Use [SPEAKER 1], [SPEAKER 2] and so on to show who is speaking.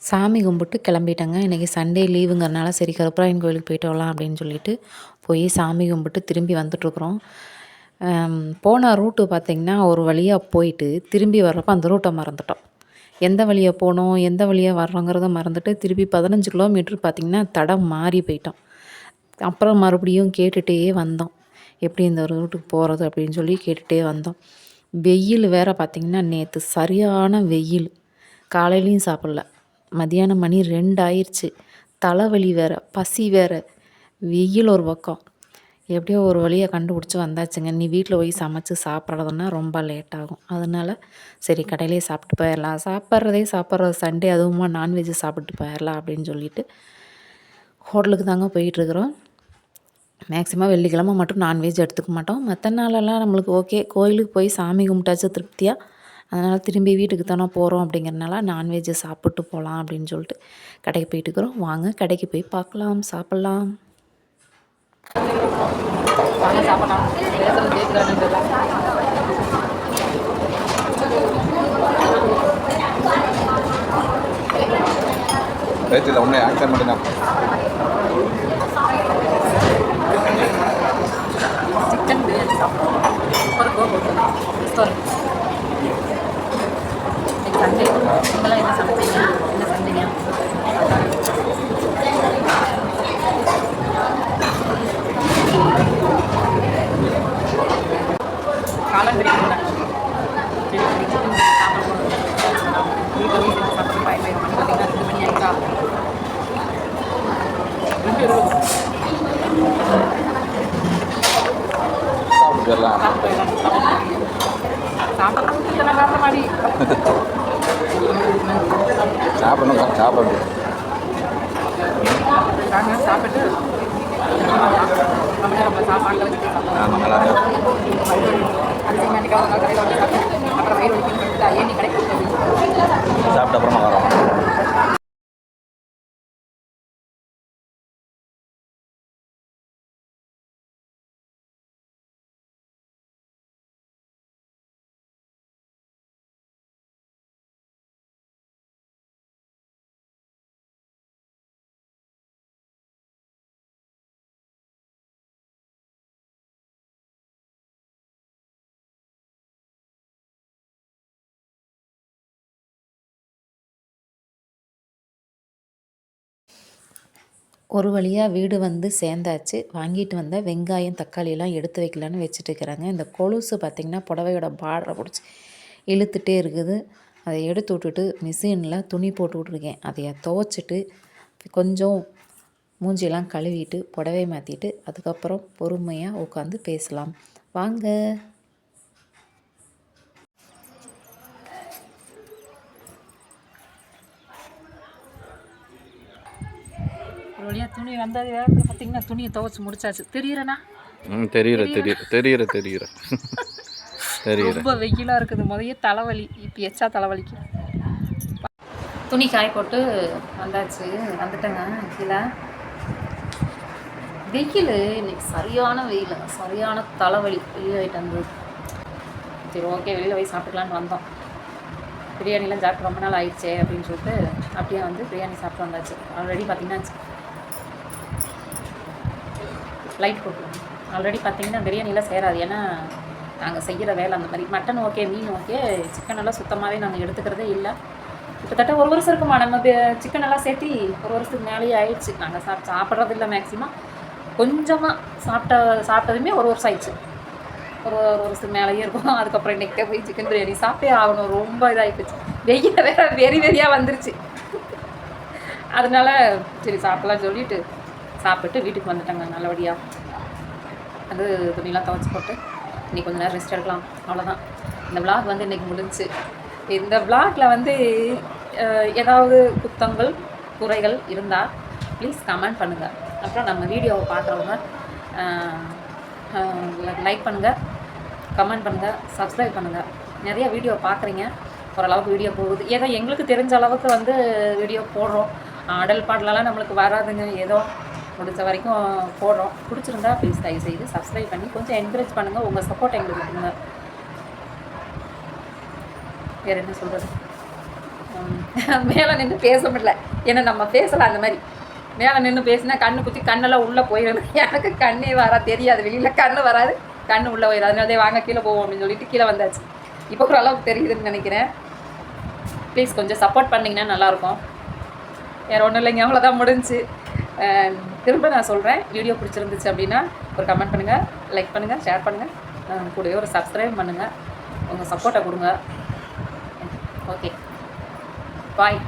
[SPEAKER 1] சாமி கும்பிட்டு கிளம்பிட்டேங்க. இன்றைக்கி சண்டே லீவுங்கிறனால சரி கருப்பராயன் கோயிலுக்கு போயிட்டு வரலாம் அப்படின்னு சொல்லிட்டு போய் சாமி கும்பிட்டு திரும்பி வந்துட்டுருக்குறோம். போன ரூட்டு பார்த்திங்கன்னா ஒரு வழியாக போயிட்டு திரும்பி வர்றப்போ அந்த ரூட்டை மறந்துட்டோம். எந்த வழியாக போனோம் எந்த வழியாக வர்றோங்கிறத மறந்துட்டு திருப்பி 15 கிலோமீட்டர் பார்த்திங்கன்னா தடம் மாறி போயிட்டோம். அப்புறம் மறுபடியும் கேட்டுகிட்டே வந்தோம். எப்படி இந்த ஒரு ரூட்டுக்கு போகிறது அப்படின்னு சொல்லி கேட்டுகிட்டே வந்தோம். வெயில் வேறு பார்த்திங்கன்னா நேற்று சரியான வெயில். காலையிலையும் சாப்பிடல. மதியானம் மணி 2 ஆயிடுச்சு. தலைவலி வேறு, பசி வேறு, வெயில் ஒரு பக்கம். எப்படியோ ஒரு வழியாக கண்டுபிடிச்சி வந்தாச்சுங்க. நீ வீட்டில் போய் சமைச்சு சாப்பிட்றதுன்னா ரொம்ப லேட் ஆகும். அதனால் சரி கடையிலே சாப்பிட்டு போயிடலாம். சாப்பிட்றது சண்டே அதுவுமா நான்வெஜ்ஜு சாப்பிட்டு போயிடலாம் அப்படின்னு சொல்லிட்டு ஹோட்டலுக்கு தாங்க போயிட்டுருக்குறோம். மேக்ஸிமம் வெள்ளிக்கிழமை மட்டும் நான்வெஜ் எடுத்துக்க மாட்டோம். மற்ற நாளெல்லாம் நம்மளுக்கு ஓகே, கோயிலுக்கு போய் சாமி கும்பிட்டாச்சு திருப்தியாக. அதனால் திரும்பி வீட்டுக்கு தானே போகிறோம் அப்படிங்கிறனால நான்வெஜ்ஜை சாப்பிட்டு போகலாம் அப்படின்னு சொல்லிட்டு கடைக்கு போயிட்டுருக்குறோம். வாங்க கடைக்கு போய் பார்க்கலாம், சாப்பிட்லாம்.
[SPEAKER 2] ஒன்றே ஆக்சன் மட்டும்தான்.
[SPEAKER 1] சிக்கன் பிரியாணி சாப்பிடுவோம். சண்டே நீங்களாம் என்ன சமைச்சீங்க? என்ன செஞ்சீங்க? காளான் பிரியாணி சாப்பிட்டு பாய் பார்த்தீங்கன்னா 2 மணி ஆகிட்டா.
[SPEAKER 2] சாப்பிடணும்.
[SPEAKER 1] சாப்பிட்டு சாப்பாடு வச்சுட்டு அப்புறம் வயிறு வலிக்கு ஏன் நீ கடைக்கு
[SPEAKER 2] சாப்பிட்ட அப்புறமா வரோம்.
[SPEAKER 1] ஒரு வழியாக வீடு வந்து சேர்ந்தாச்சு. வாங்கிட்டு வந்த வெங்காயம் தக்காளியெல்லாம் எடுத்து வைக்கலான்னு வச்சுட்டு இருக்கிறாங்க. இந்த கொலுசு பார்த்திங்கன்னா புடவையோட பார்டரை பிடிச்சி இழுத்துட்டே இருக்குது. அதை எடுத்து விட்டுட்டு மிஷினில் துணி போட்டு விட்ருக்கேன். அதை துவைச்சிட்டு கொஞ்சம் மூஞ்சியெல்லாம் கழுவிட்டு புடவை மாற்றிட்டு அதுக்கப்புறம் பொறுமையாக உட்காந்து பேசலாம் வாங்க. ஒரு வழியாக துணி வந்தது பார்த்தீங்கன்னா துணியை துவைச்சி முடிச்சாச்சு. தெரியுறேண்ணா?
[SPEAKER 2] தெரியுற
[SPEAKER 1] ரொம்ப வெயிலாக இருக்குது. முதல்ல தலைவலி, இப்போ எச்சா தலைவலிக்கு. துணி காய போட்டு வந்துட்டேங்க. கீழே வெயில் இன்னைக்கு சரியான வெயில், சரியான தலைவலி, வெளியாகிட்டு வந்தது. சரி ஓகே வெளியில் போய் சாப்பிட்டுக்கலான்னு வந்தோம். பிரியாணிலாம் சாப்பிட்டு ரொம்ப நாள் ஆயிடுச்சே அப்படின்னு சொல்லிட்டு அப்படியே வந்து பிரியாணி சாப்பிட்டு வந்தாச்சு. ஆல்ரெடி பார்த்திங்கன்னா லைட் போட்டு ஆல்ரெடி பார்த்திங்கன்னா பிரியாணிலாம் சேராது. ஏன்னா நாங்கள் செய்கிற வேலை அந்த மாதிரி. மட்டன் ஓகே, மீன் ஓகே, சிக்கனெல்லாம் சுத்தமாகவே நாங்கள் எடுத்துக்கிறதே இல்லை. கிட்டத்தட்ட 1 வருஷம் இருக்குமா நம்ம சிக்கனெல்லாம் சேர்த்து 1 வருஷத்துக்கு மேலேயே ஆயிடுச்சு. நாங்கள் சாப்பிட்றது இல்லை. மேக்ஸிமம் கொஞ்சமாக சாப்பிட்டதுமே 1 வருஷம் ஆயிடுச்சு. ஒரு வருஷத்துக்கு மேலேயே இருக்கும். அதுக்கப்புறம் இன்றைக்கி போய் சிக்கன் பிரியாணி சாப்பிட்டே ஆகணும். ரொம்ப இதாகிடுச்சு. வெயில் வேறு வெறியாக வந்துருச்சு. அதனால சரி சாப்பிட்லாம் சொல்லிவிட்டு சாப்பிட்டு வீட்டுக்கு வந்துட்டாங்க நல்லபடியாக. அது துணியெலாம் துவைச்சி போட்டு இன்றைக்கி கொஞ்சம் நேரம் ரெஸ்ட் எடுக்கலாம். அவ்வளோதான். இந்த விளாக் வந்து இன்றைக்கி முடிஞ்சிச்சு. இந்த விளாகில் வந்து ஏதாவது குத்தங்கள் குறைகள் இருந்தால் ப்ளீஸ் கமெண்ட் பண்ணுங்கள். அப்புறம் நம்ம வீடியோவை பார்க்குறவங்க லைக் பண்ணுங்கள், கமெண்ட் பண்ணுங்கள், சப்ஸ்கிரைப் பண்ணுங்கள். நிறைய வீடியோ பார்க்குறீங்க, ஓரளவுக்கு வீடியோ போகுது. ஏதோ எங்களுக்கு தெரிஞ்ச அளவுக்கு வந்து வீடியோ போடுறோம். அடல் பாடலெல்லாம் நம்மளுக்கு வராதுங்க. ஏதோ முடிஞ்ச வரைக்கும் போடுறோம். பிடிச்சிருந்தா ப்ளீஸ் தயவுசெய்து சப்ஸ்கிரைப் பண்ணி கொஞ்சம் என்கரேஜ் பண்ணுங்கள். உங்கள் சப்போர்ட் எங்களுக்கு கொடுங்க. வேறு என்ன சொல்கிறது? மேலே நின்று பேச முடியல. ஏன்னா நம்ம பேசலாம் அந்த மாதிரி. மேலே நின்று பேசினா கண்ணு குத்தி கண்ணெல்லாம் உள்ளே போயிடும். எனக்கு கண்ணே தெரியாது, வெளியில் கண்ணு வராது, கண்ணு உள்ளே போயிடும். அதனாலே வாங்க கீழே போவோம் அப்படின்னு சொல்லிட்டு கீழே வந்தாச்சு. இப்போ ஒரு அளவுக்கு தெரியுதுன்னு நினைக்கிறேன். ப்ளீஸ் கொஞ்சம் சப்போர்ட் பண்ணிங்கன்னா நல்லாயிருக்கும். வேறு ஒன்றும் இல்லைங்க, அவ்வளோதான் முடிஞ்சு. திரும்ப நான் சொல்கிறேன், வீடியோ பிடிச்சிருந்துச்சு அப்படின்னா ஒரு கமெண்ட் பண்ணுங்கள், லைக் பண்ணுங்கள், ஷேர் பண்ணுங்கள், கூடவே ஒரு சப்ஸ்கிரைப் பண்ணுங்கள். உங்கள் சப்போர்ட்டை கொடுங்க. ஓகே, பாய்.